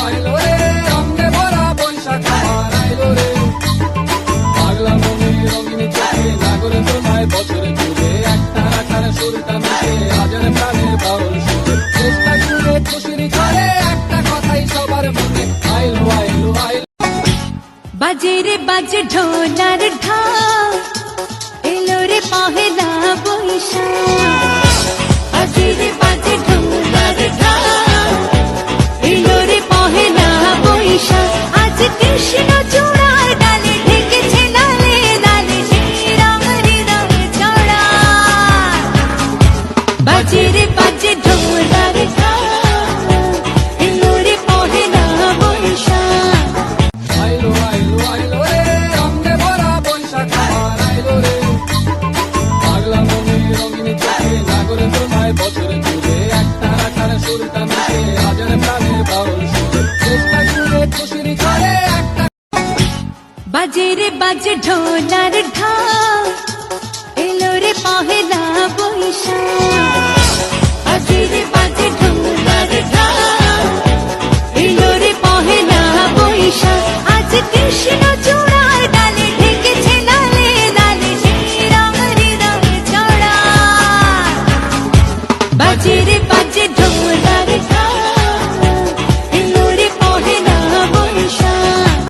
আইলো রে রঙে ভরা বৈশাখ আমার আইলো রে পাগলা মনে রঙিন চোখে নাগরে তোমায় বছরে জুড়ে একটা রাখার সুরটা মিশে হাজার প্রাণের বাউল সুরে চেষ্টা করে খুশির করে একটা কথাই সবার মনে আইলো আইলো আইলো বাজে রে বাজে ঢোলার ঢাক এলো রে পহেলা বৈশাখ বাজে রে বাজে ঢোলার ঢাক এলো রে পহেলা বৈশাখ আজ কৃষ্ণ চূড়ার ডালে ঢেকেছে লালে লালে সেই রং হৃদয়ে ছড়া বাজে রে বাজে ঢোলার ঢাক এলো রে পহেলা বৈশাখ আইলো আইলো আইলো রে রঙে ভরা বৈশাখ আমার আইলো রে পাগলা মনে রঙিন চোখে নাগরে তোমায় বছরে জুড়ে একটা রাখার সুরটা মিশে হাজার প্রাণের বাউল সুরে চেষ্টা করে খুশির করে একটা বাজে রে বাজে ঢোলার ঢাক এলো রে পহেলা বৈশাখ বাজে রে বাজে ঢোলার ঢাক এলো রে পহেলা বৈশাখ আজ কৃষ্ণ